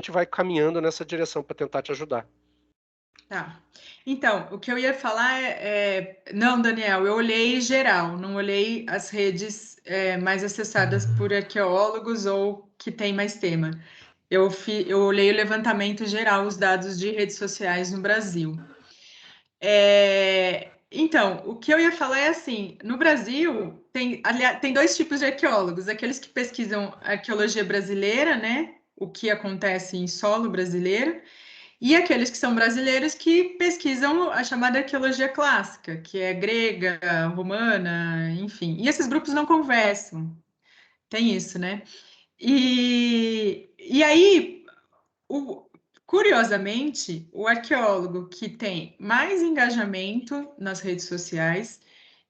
gente vai caminhando nessa direção para tentar te ajudar. Tá. Então, o que eu ia falar Não, Daniel, eu olhei geral, não olhei as redes mais acessadas por arqueólogos ou que tem mais tema. Eu olhei o levantamento geral, os dados de redes sociais no Brasil. Então, o que eu ia falar é assim: no Brasil, aliás, tem dois tipos de arqueólogos, aqueles que pesquisam arqueologia brasileira, né? O que acontece em solo brasileiro, e aqueles que são brasileiros que pesquisam a chamada arqueologia clássica, que é grega, romana, enfim. E esses grupos não conversam, tem isso, né? E aí, o, curiosamente, o arqueólogo que tem mais engajamento nas redes sociais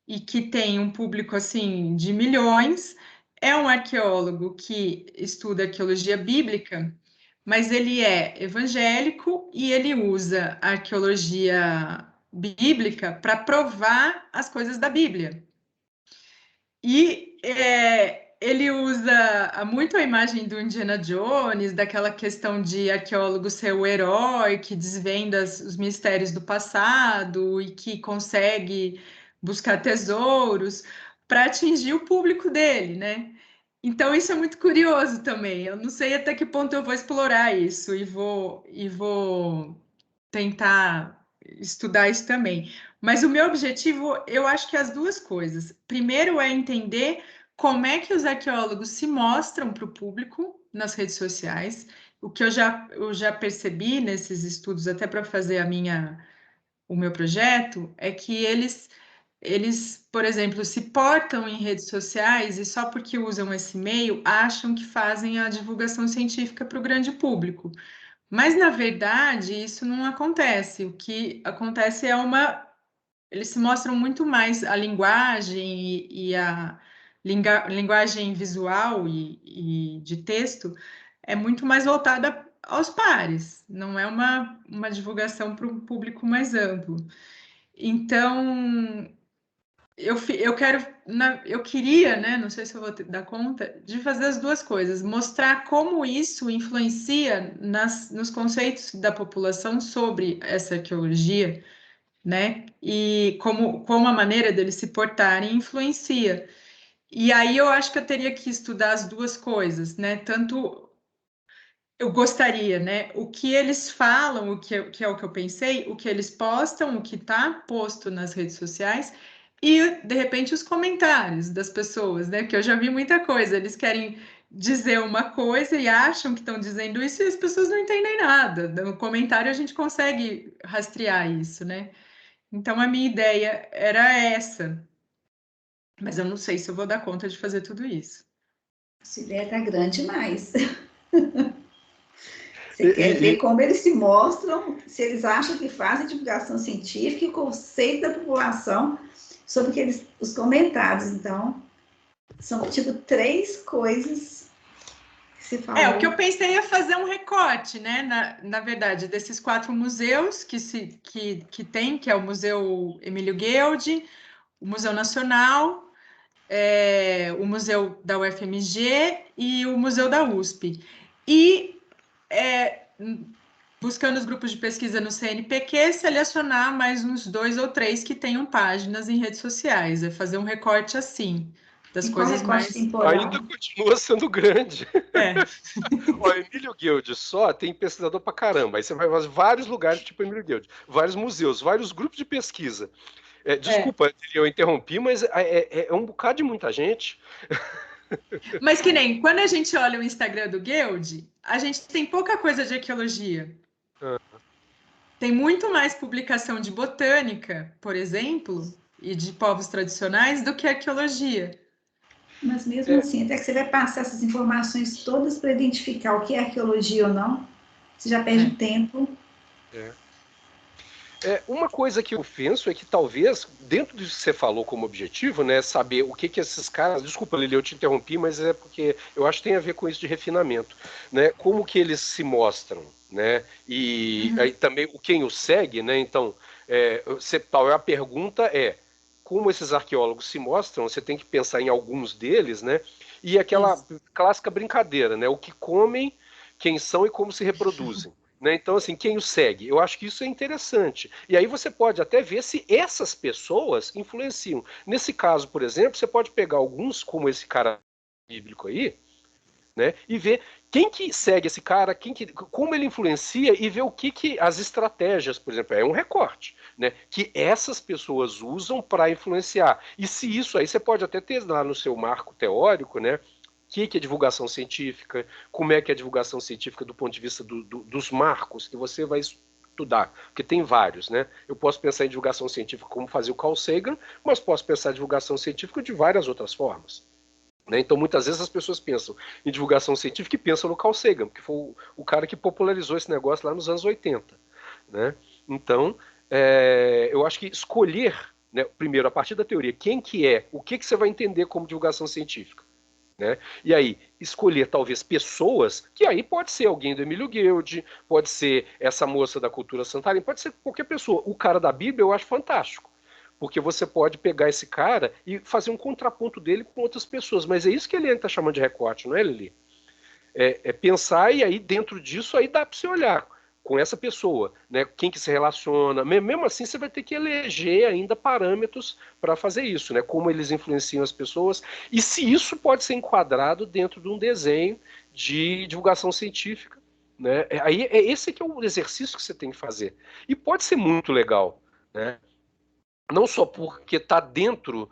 e que tem um público assim de milhões é um arqueólogo que estuda arqueologia bíblica, mas ele é evangélico e ele usa a arqueologia bíblica para provar as coisas da Bíblia. E ele usa muito a imagem do Indiana Jones, daquela questão de arqueólogo ser o herói que desvenda os mistérios do passado e que consegue buscar tesouros para atingir o público dele, né? Então isso é muito curioso também. Eu não sei até que ponto eu vou explorar isso e vou tentar estudar isso também. Mas o meu objetivo, eu acho que é as duas coisas. Primeiro é entender como é que os arqueólogos se mostram para o público nas redes sociais. O que eu já percebi nesses estudos, até para fazer o meu projeto, é que eles, por exemplo, se portam em redes sociais e só porque usam esse meio acham que fazem a divulgação científica para o grande público. Mas, na verdade, isso não acontece. O que acontece é eles se mostram muito mais a linguagem e a linguagem visual e de texto é muito mais voltada aos pares, não é uma divulgação para um público mais amplo. Então, eu quero, eu queria, né? Não sei se eu vou dar conta de fazer as duas coisas, mostrar como isso influencia nos conceitos da população sobre essa arqueologia, né? E como a maneira deles se portarem influencia. E aí eu acho que eu teria que estudar as duas coisas, né? Tanto eu gostaria, né? O que eles falam, que é o que eu pensei, o que eles postam, o que está posto nas redes sociais, e de repente os comentários das pessoas, né? Porque eu já vi muita coisa, eles querem dizer uma coisa e acham que estão dizendo isso e as pessoas não entendem nada. No comentário a gente consegue rastrear isso, né? Então a minha ideia era essa, mas eu não sei se eu vou dar conta de fazer tudo isso. Essa ideia está grande demais. Você E, quer ver e, como eles se mostram, se eles acham que fazem divulgação científica e o conceito da população sobre os comentários. Então, são tipo 3 coisas que se falou. O que eu pensei é fazer um recorte, né? Na verdade, desses 4 museus que tem, que é o Museu Emílio Gueldi, o Museu Nacional, o Museu da UFMG e o Museu da USP. E buscando os grupos de pesquisa no CNPq, selecionar mais uns 2 ou 3 que tenham páginas em redes sociais. É fazer um recorte assim, das Em qual coisas recorte mais. temporal? ainda continua sendo grande. É. Ó, Emílio Guild só tem pesquisador pra caramba. Aí você vai fazer vários lugares, tipo Emílio Guild, vários museus, vários grupos de pesquisa. Desculpa, eu interrompi, mas é um bocado de muita gente. Mas que nem quando a gente olha o Instagram do Guild, a gente tem pouca coisa de arqueologia. Tem muito mais publicação de botânica, por exemplo, e de povos tradicionais do que arqueologia. Mas mesmo assim, até que você vai passar essas informações todas para identificar o que é arqueologia ou não, você já perde tempo. Uma coisa que eu penso é que talvez, dentro disso que você falou como objetivo, né, saber o que esses caras... Desculpa, Lili, eu te interrompi, mas é porque eu acho que tem a ver com isso de refinamento, né? Como que eles se mostram, né? E aí também quem os segue, né? Então, a pergunta é como esses arqueólogos se mostram, você tem que pensar em alguns deles, né? E aquela clássica brincadeira, né? O que comem, quem são e como se reproduzem. Né? Então, assim, quem o segue? Eu acho que isso é interessante. E aí você pode até ver se essas pessoas influenciam. Nesse caso, por exemplo, você pode pegar alguns, como esse cara bíblico aí, né? E ver quem que segue esse cara, como ele influencia e ver o que as estratégias, por exemplo, é um recorte, né? Que essas pessoas usam para influenciar. E se isso aí você pode até ter lá no seu marco teórico, né? O que é divulgação científica, como é que é a divulgação científica do ponto de vista dos marcos que você vai estudar, porque tem vários, né? Eu posso pensar em divulgação científica como fazia o Carl Sagan, mas posso pensar em divulgação científica de várias outras formas. Né? Então, muitas vezes as pessoas pensam em divulgação científica e pensam no Carl Sagan, que foi o cara que popularizou esse negócio lá nos anos 80. Né? Então, eu acho que escolher, né, primeiro, a partir da teoria, quem que é, o que você vai entender como divulgação científica. Né? E aí, escolher talvez pessoas, que aí pode ser alguém do Emílio Guild, pode ser essa moça da cultura santarém, pode ser qualquer pessoa. O cara da Bíblia eu acho fantástico, porque você pode pegar esse cara e fazer um contraponto dele com outras pessoas, mas é isso que ele está chamando de recorte, não é, Lili? É pensar e aí dentro disso aí dá para você olhar com essa pessoa, né? Quem que se relaciona, mesmo assim você vai ter que eleger ainda parâmetros para fazer isso, né? Como eles influenciam as pessoas e se isso pode ser enquadrado dentro de um desenho de divulgação científica, né? Aí esse que é o exercício que você tem que fazer e pode ser muito legal, né? Não só porque está dentro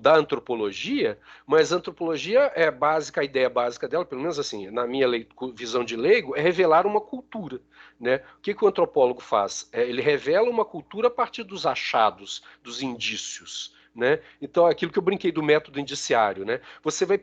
da antropologia, mas a antropologia é básica, a ideia básica dela, pelo menos assim, na minha visão de leigo, é revelar uma cultura. Né? O que o antropólogo faz? Ele revela uma cultura a partir dos achados, dos indícios. Né? Então, aquilo que eu brinquei do método indiciário, né? Você vai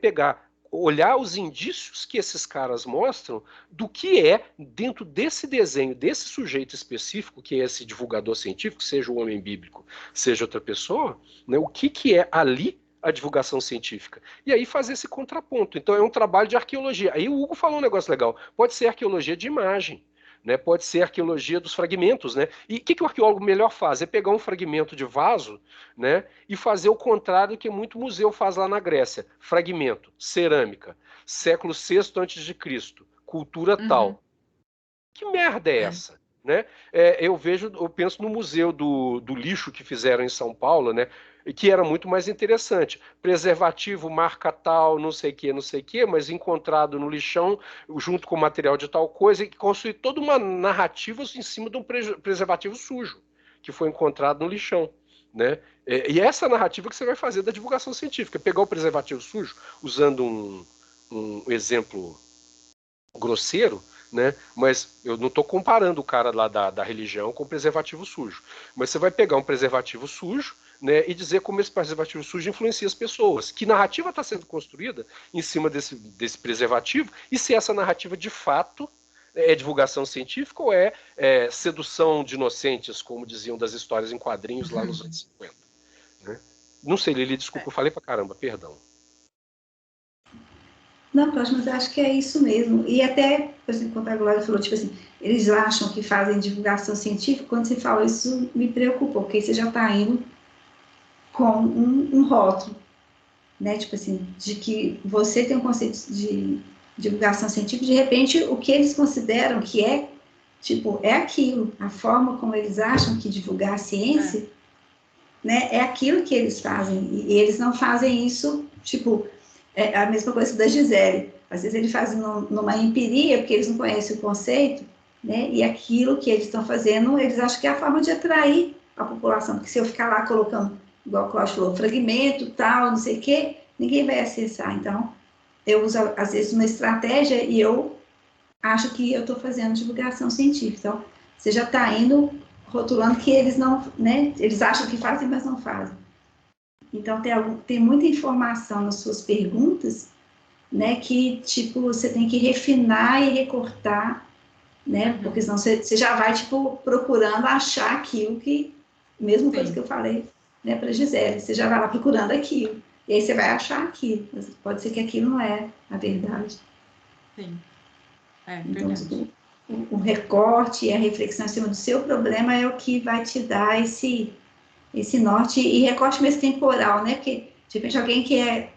olhar os indícios que esses caras mostram do que é, dentro desse desenho, desse sujeito específico, que é esse divulgador científico, seja o homem bíblico, seja outra pessoa, né, o que é ali a divulgação científica. E aí fazer esse contraponto. Então é um trabalho de arqueologia. Aí o Hugo falou um negócio legal. Pode ser arqueologia de imagem. Né, pode ser arqueologia dos fragmentos, né? E o que o arqueólogo melhor faz? É pegar um fragmento de vaso, né, e fazer o contrário do que muito museu faz lá na Grécia. Fragmento, cerâmica, século VI a.C., cultura tal. Que merda é essa? Né? Eu penso no museu do lixo que fizeram em São Paulo, né? Que era muito mais interessante. Preservativo, marca tal, não sei o que, mas encontrado no lixão, junto com material de tal coisa, e construir toda uma narrativa em cima de um preservativo sujo, que foi encontrado no lixão. Né? E essa narrativa que você vai fazer da divulgação científica. Pegar o preservativo sujo, usando um exemplo grosseiro, né? Mas eu não estou comparando o cara lá da religião com o preservativo sujo. Mas você vai pegar um preservativo sujo, né, e dizer como esse preservativo sujo influencia as pessoas. Que narrativa está sendo construída em cima desse preservativo e se essa narrativa de fato é divulgação científica ou é sedução de inocentes, como diziam das histórias em quadrinhos lá nos anos 50. Né? Não sei, Lili, desculpa, eu falei pra caramba, perdão. Não, Cláudio, mas eu acho que é isso mesmo. E até, por exemplo, quando a Glória falou, tipo assim, eles acham que fazem divulgação científica, quando você fala isso, me preocupou, porque você já está indo com um rótulo, né? Tipo assim, de que você tem um conceito de divulgação científica, de repente, o que eles consideram que é, tipo, é aquilo, a forma como eles acham que divulgar a ciência, né? É aquilo que eles fazem, e eles não fazem isso, tipo... É a mesma coisa da Gisele. Às vezes eles fazem numa empiria, porque eles não conhecem o conceito, né? E aquilo que eles estão fazendo, eles acham que é a forma de atrair a população. Porque se eu ficar lá colocando, igual o Cláudio falou, fragmento, tal, não sei o quê, ninguém vai acessar. Então, eu uso, às vezes, uma estratégia e eu acho que eu estou fazendo divulgação científica. Então, você já está indo rotulando que eles não, né? Eles acham que fazem, mas não fazem. Então, tem muita informação nas suas perguntas, né, que, tipo, você tem que refinar e recortar, né, porque senão você já vai, tipo, procurando achar aquilo que, mesma coisa que eu falei, né, para a Gisele, você já vai lá procurando aquilo, e aí você vai achar aquilo, mas pode ser que aquilo não é a verdade. Sim, então, verdade. O recorte e a reflexão em cima do seu problema é o que vai te dar esse norte e recorte mesmo temporal, né? Porque, de repente, alguém que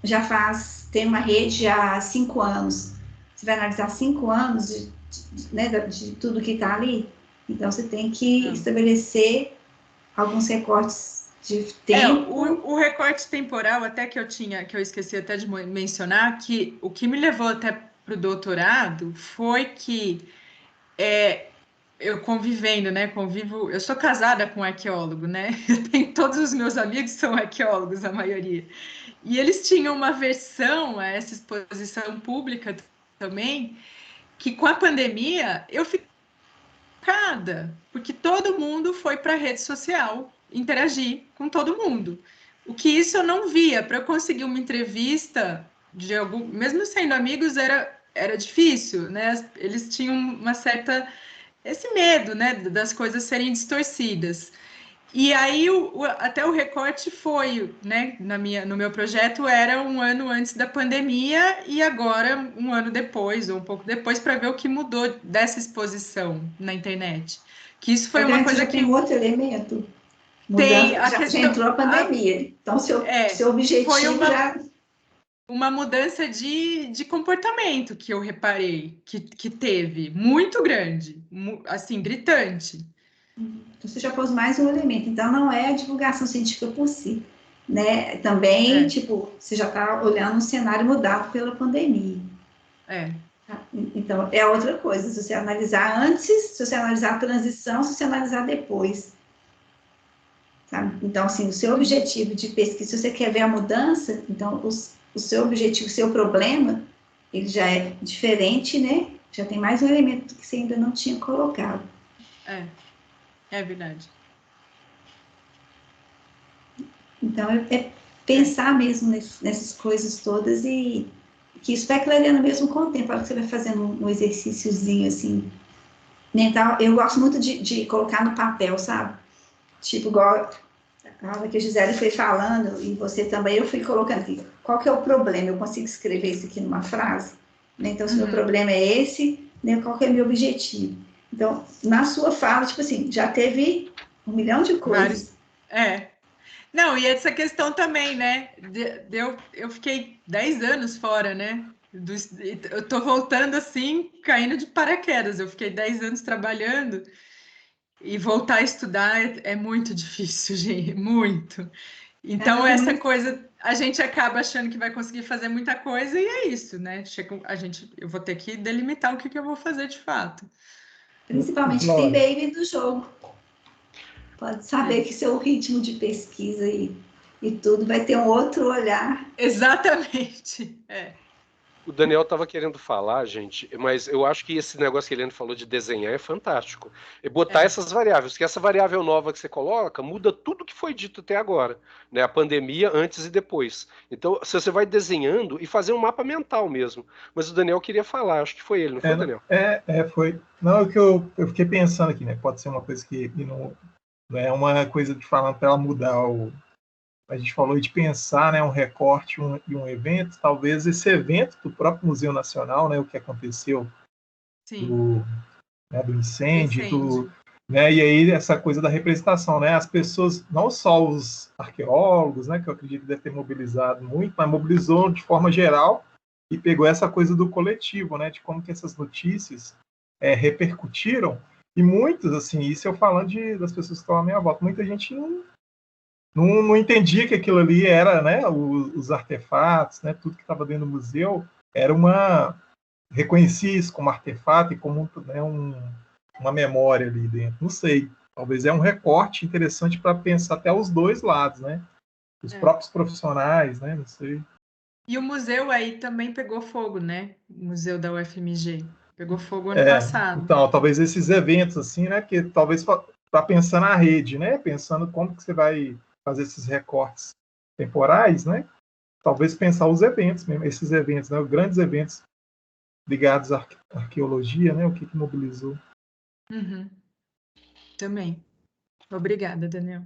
já tem uma rede há 5 anos, você vai analisar 5 anos né, de tudo que está ali. Então, você tem que estabelecer alguns recortes de tempo. O recorte temporal, até que eu esqueci até de mencionar, que o que me levou até para o doutorado foi que eu convivendo, né? Eu sou casada com um arqueólogo, né? Eu tenho todos os meus amigos são arqueólogos, a maioria. E eles tinham uma versão a essa exposição pública também, que com a pandemia eu fiquei chocada, porque todo mundo foi para a rede social interagir com todo mundo. O que isso eu não via. Para eu conseguir uma entrevista de algum, mesmo sendo amigos, era difícil, né? Eles tinham uma certa esse medo, né, das coisas serem distorcidas. E aí até o recorte foi, né, no meu projeto era um ano antes da pandemia e agora um ano depois ou um pouco depois para ver o que mudou dessa exposição na internet. Que isso foi uma coisa que tem outro elemento. tem Mudança, já entrou a pandemia. Então, seu objetivo foi já uma mudança de comportamento que eu reparei que teve, muito grande, assim, gritante. Então, você já pôs mais um elemento. Então, não é a divulgação científica por si, né? Também, tipo, você já está olhando um cenário mudado pela pandemia. Então, é outra coisa. Se você analisar antes, se você analisar a transição, se você analisar depois. Sabe? Então, assim, o seu objetivo de pesquisa, se você quer ver a mudança, então, o seu objetivo, o seu problema, ele já é diferente, né? Já tem mais um elemento que você ainda não tinha colocado. É verdade. Então, é pensar mesmo nessas coisas todas e que isso vai clareando mesmo com o tempo. A hora que você vai fazendo um exercíciozinho, assim, mental. Eu gosto muito de colocar no papel, sabe? Tipo, igual a hora que a Gisele foi falando, e você também, eu fui colocando aqui, qual que é o problema? Eu consigo escrever isso aqui numa frase? Né? Então, se o meu problema é esse, né, qual que é o meu objetivo? Então, na sua fala, tipo assim, já teve 1 milhão de coisas. Não, e essa questão também, né? Eu fiquei 10 anos fora, né? Eu tô voltando assim, caindo de paraquedas. Eu fiquei 10 anos trabalhando e voltar a estudar é muito difícil, gente, muito. Então, essa coisa, a gente acaba achando que vai conseguir fazer muita coisa e é isso, né? Eu vou ter que delimitar o que eu vou fazer de fato. Principalmente que tem baby do jogo. Pode saber que seu ritmo de pesquisa e tudo vai ter um outro olhar. Exatamente, O Daniel estava querendo falar, gente, mas eu acho que esse negócio que ele falou de desenhar é fantástico. E botar essas variáveis, que essa variável nova que você coloca muda tudo que foi dito até agora, né? A pandemia antes e depois. Então, se você vai desenhando e fazer um mapa mental mesmo. Mas o Daniel queria falar, acho que foi ele, não foi, Daniel? Foi. Não, é que eu fiquei pensando aqui, né? Pode ser uma coisa que não é uma coisa de falar para ela mudar a gente falou de pensar, né, um recorte e um evento, talvez esse evento do próprio Museu Nacional, né, o que aconteceu do incêndio, né, e aí essa coisa da representação, né, as pessoas, não só os arqueólogos, né, que eu acredito que deve ter mobilizado muito, mas mobilizou de forma geral e pegou essa coisa do coletivo, né, de como que essas notícias repercutiram, e muitos, assim, isso eu falando das pessoas que estão à minha volta, muita gente não entendia que aquilo ali era, né, os artefatos, né, tudo que estava dentro do museu, reconhecia isso como artefato e como, né, uma memória ali dentro. Não sei, talvez é um recorte interessante para pensar até os dois lados, né, os próprios profissionais, né, não sei. E o museu aí também pegou fogo, né, o museu da UFMG, pegou fogo ano passado. Então, talvez esses eventos, assim, né, que talvez para pensar na rede, né, pensando como que você vai fazer esses recortes temporais, né? Talvez pensar os eventos mesmo, esses eventos, né? Os grandes eventos ligados à arqueologia, né? O que mobilizou. Também. Obrigada, Daniel.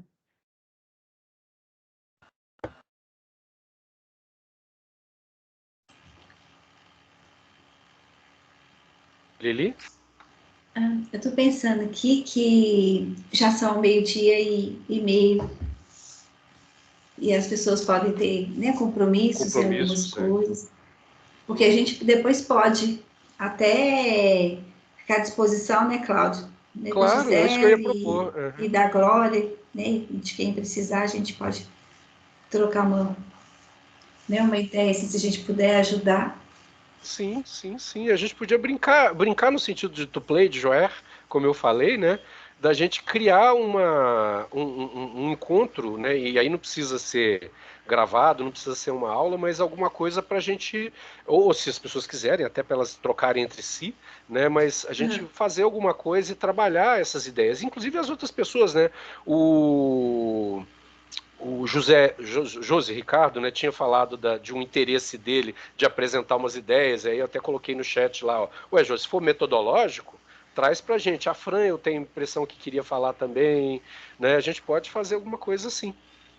Lili? Eu estou pensando aqui que já são 12:30 e as pessoas podem ter, né, compromissos em algumas coisas, porque a gente depois pode até ficar à disposição, né, Cláudio? Né, da Claro, é isso que eu ia Gisele propor. e da Glória, né? De quem precisar, a gente pode trocar uma ideia, assim, se a gente puder ajudar. Sim, sim, sim. A gente podia brincar no sentido de to play, de joer, como eu falei, né? Da gente criar um encontro, né? E aí não precisa ser gravado, não precisa ser uma aula, mas alguma coisa para a gente, ou se as pessoas quiserem, até para elas trocarem entre si, né? Mas a gente fazer alguma coisa e trabalhar essas ideias, inclusive as outras pessoas, né? O José Ricardo, né, tinha falado de um interesse dele de apresentar umas ideias, aí eu até coloquei no chat lá, ó, ué, José, se for metodológico, traz pra gente. A Fran, eu tenho a impressão que queria falar também, né, a gente pode fazer alguma coisa assim,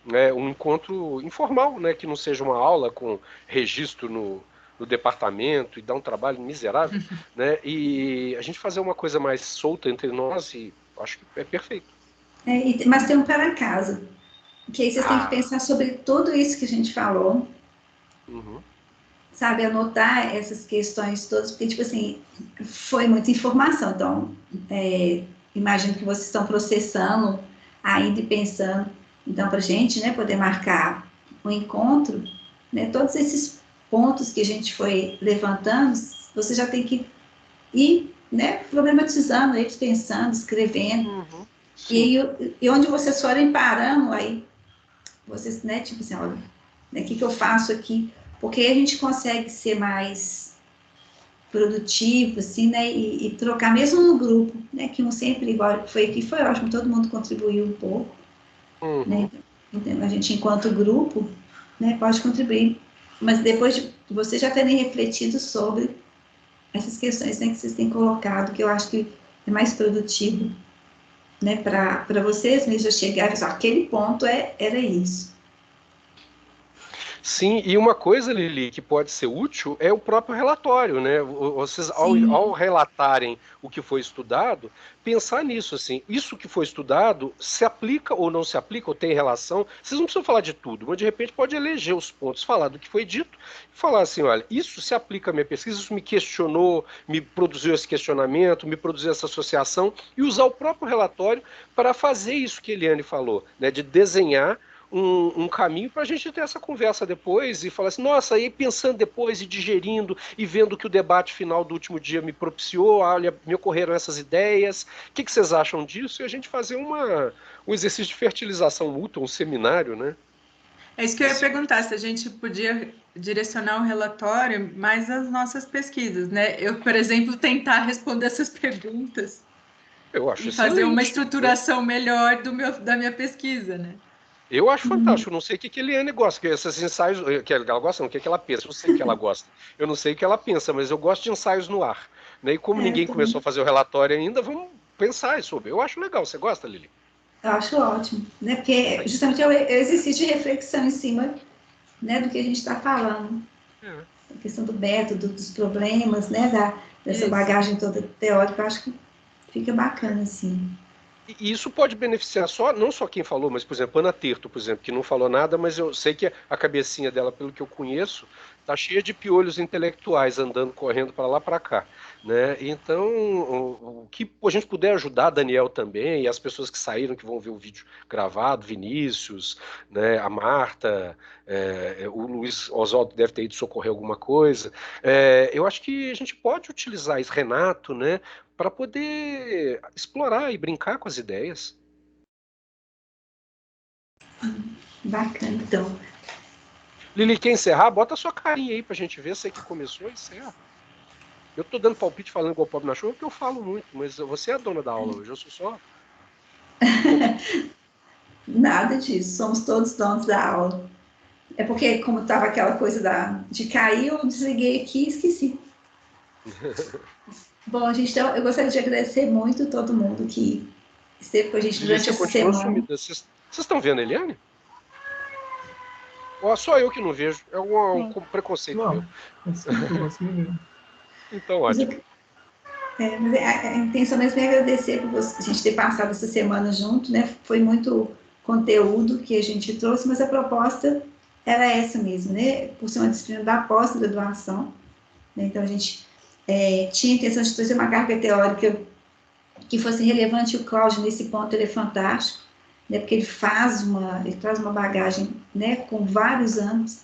né, um encontro informal, né, que não seja uma aula com registro no departamento e dar um trabalho miserável, né, e a gente fazer uma coisa mais solta entre nós e acho que é perfeito. Mas tem um para casa, que aí vocês têm que Ah, pensar sobre tudo isso que a gente falou, uhum. sabe, anotar essas questões todas, porque, tipo assim, foi muita informação, então, imagino que vocês estão processando ainda e pensando, então, para a gente, né, poder marcar um encontro, né, todos esses pontos que a gente foi levantando, você já tem que ir, né, problematizando eles, pensando, escrevendo, Uhum. e, Sim. e onde vocês forem parando, aí, vocês, né, tipo assim, olha, né, o que eu faço aqui? Porque aí a gente consegue ser mais produtivo, assim, né, e trocar mesmo no grupo, né, que um sempre, igual foi aqui, foi ótimo, todo mundo contribuiu um pouco, né, Uhum. então a gente, enquanto grupo, né, pode contribuir, mas depois de vocês já terem refletido sobre essas questões, né, que vocês têm colocado, que eu acho que é mais produtivo, né, para vocês mesmos já chegar e falar, aquele ponto era isso. Sim, e uma coisa, Lili, que pode ser útil é o próprio relatório, né? Vocês, ao Sim, relatarem o que foi estudado, pensar nisso, assim, isso que foi estudado se aplica ou não se aplica, ou tem relação. Vocês não precisam falar de tudo, mas de repente pode eleger os pontos, falar do que foi dito, e falar assim, olha, isso se aplica à minha pesquisa, isso me questionou, me produziu esse questionamento, me produziu essa associação, e usar o próprio relatório para fazer isso que a Eliane falou, né? De desenhar um caminho para a gente ter essa conversa depois e falar assim, nossa, aí pensando depois e digerindo e vendo que o debate final do último dia me propiciou, olha, me ocorreram essas ideias, o que vocês acham disso? E a gente fazer um exercício de fertilização mútua, um seminário, né? É isso que eu ia perguntar, se a gente podia direcionar o relatório mais às nossas pesquisas, né? Eu, por exemplo, tentar responder essas perguntas Eu acho e fazer uma excelente, né? estruturação melhor da minha pesquisa, né? Eu acho fantástico. Eu não sei o que a Eliane gosta, que esses ensaios, que ela gosta, não, o que ela pensa. Eu sei o que ela gosta. Eu não sei o que ela pensa, mas eu gosto de ensaios no ar. Né? E como ninguém começou a fazer o relatório ainda, vamos pensar sobre. Eu acho legal. Você gosta, Lili? eu acho ótimo, né, porque Aí justamente sim. é o exercício de reflexão em cima, né, do que a gente está falando, É. a questão do método, dos problemas, né, dessa Isso. bagagem toda teórica, eu acho que fica bacana, assim. E isso pode beneficiar não só quem falou, mas, por exemplo, Ana Terto, por exemplo, que não falou nada, mas eu sei que a cabecinha dela, pelo que eu conheço, tá cheia de piolhos intelectuais andando, correndo para lá para cá, né? Então, o que a gente puder ajudar, Daniel também, e as pessoas que saíram, que vão ver o vídeo gravado, Vinícius, né, a Marta, o Luiz Oswaldo deve ter ido socorrer alguma coisa. Eu acho que a gente pode utilizar isso, Renato, né? Para poder explorar e brincar com as ideias. Bacana, então. Lili, quer encerrar? Bota a sua carinha aí pra gente ver. Você que começou, encerra. Eu tô dando palpite falando igual pobre na chuva porque eu falo muito, mas você é a dona da aula hoje, eu sou só Nada disso, somos todos donos da aula. É porque, como estava aquela coisa de cair, eu desliguei aqui e esqueci. Bom, gente, então, eu gostaria de agradecer muito todo mundo que esteve com a gente Lili, durante você essa continua semana. sumida. Vocês estão vendo a Eliane? Ou só eu que não vejo? É Não, preconceito meu. não, eu consegui ver. Então, Mas, ótimo. mas a intenção mesmo é agradecer por a gente ter passado essa semana junto, né? Foi muito conteúdo que a gente trouxe, mas a proposta era essa mesmo, né? Por ser uma disciplina da pós-graduação, né? Então a gente tinha a intenção de trazer uma carga teórica que fosse relevante, e o Cláudio, nesse ponto, ele é fantástico, né, porque ele traz uma bagagem, né, com vários anos,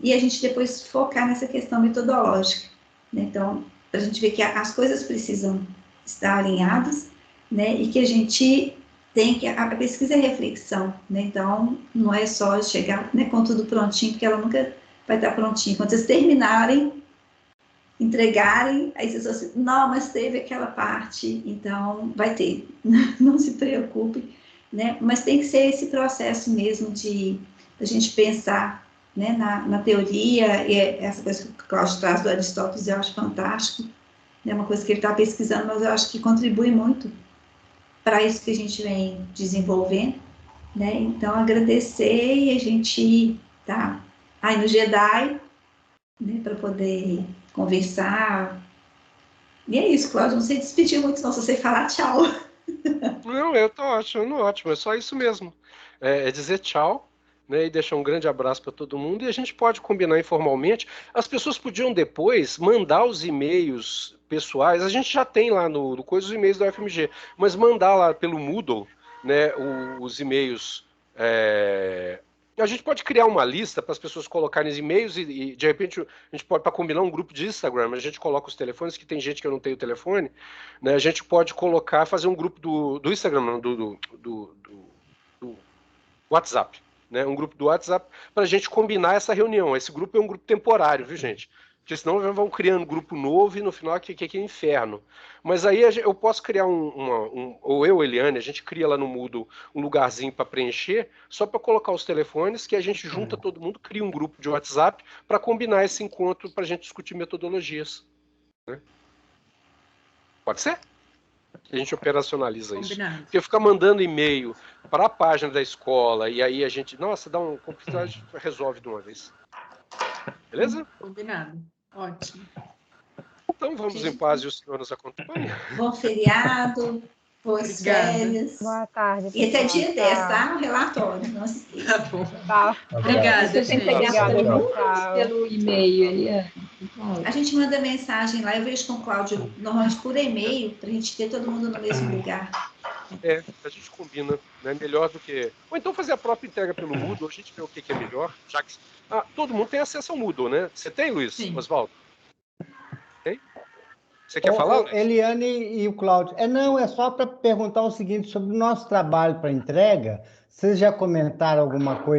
e a gente depois focar nessa questão metodológica, né? Então, a gente vê que as coisas precisam estar alinhadas, né, e que a gente tem que, a pesquisa é reflexão, né? Então, não é só chegar, né, com tudo prontinho, porque ela nunca vai estar prontinha. Quando vocês terminarem, entregarem, aí vocês vão assim, não, mas teve aquela parte, então vai ter, não se preocupe, né? Mas tem que ser esse processo mesmo de a gente pensar, né, na teoria, e essa coisa que o Cláudio traz do Aristóteles eu acho fantástico, né? Uma coisa que ele está pesquisando, mas eu acho que contribui muito para isso que a gente vem desenvolvendo, né? Então, agradecer, e a gente tá aí no Jedi, né, para poder conversar. E é isso, Cláudio, não sei despedir muito, não, só sei falar tchau. Não, eu tô achando ótimo, é só isso mesmo. É dizer tchau, né, e deixar um grande abraço para todo mundo, e a gente pode combinar informalmente. As pessoas podiam depois mandar os e-mails pessoais, a gente já tem lá no coisa os e-mails da UFMG, mas mandar lá pelo Moodle, né, os e-mails. A gente pode criar uma lista para as pessoas colocarem os e-mails e, de repente, a gente pode, para combinar um grupo de Instagram, a gente coloca os telefones, que tem gente que eu não tenho telefone, né? A gente pode colocar, fazer um grupo do Instagram, não, do WhatsApp, né? Um grupo do WhatsApp para a gente combinar essa reunião. Esse grupo é um grupo temporário, viu, gente? Porque senão vão criando grupo novo e no final que é inferno. Mas aí eu posso criar ou eu, Eliane, a gente cria lá no Moodle um lugarzinho para preencher, só para colocar os telefones, que a gente junta todo mundo, cria um grupo de WhatsApp para combinar esse encontro, para a gente discutir metodologias. Né? Pode ser? A gente operacionaliza isso. Combinado. Porque ficar mandando e-mail para a página da escola e aí a gente, nossa, dá um computador, resolve de uma vez. Beleza? Combinado. Ótimo. Então vamos em paz e o Senhor nos acompanha. Bom feriado, boas Obrigada. férias. Boa tarde. E até pessoal. dia 10, tá? O relatório, não se esqueça. Tá bom. Tá. Obrigada, Você tem que pegar as Obrigada, perguntas tchau. pelo e-mail, Eliane. A gente manda mensagem lá, eu vejo com o Cláudio, normalmente por e-mail, para a gente ter todo mundo no mesmo lugar. A gente combina, né? Melhor do que. Ou então fazer a própria entrega pelo Moodle, a gente vê o que é melhor, já que. Todo mundo tem acesso ao Moodle, né? Você tem, Luiz? Sim. Oswaldo? Tem? Você quer falar, Luiz? Eliane e o Cláudio. Não, é só para perguntar o seguinte sobre o nosso trabalho para entrega. Vocês já comentaram alguma coisa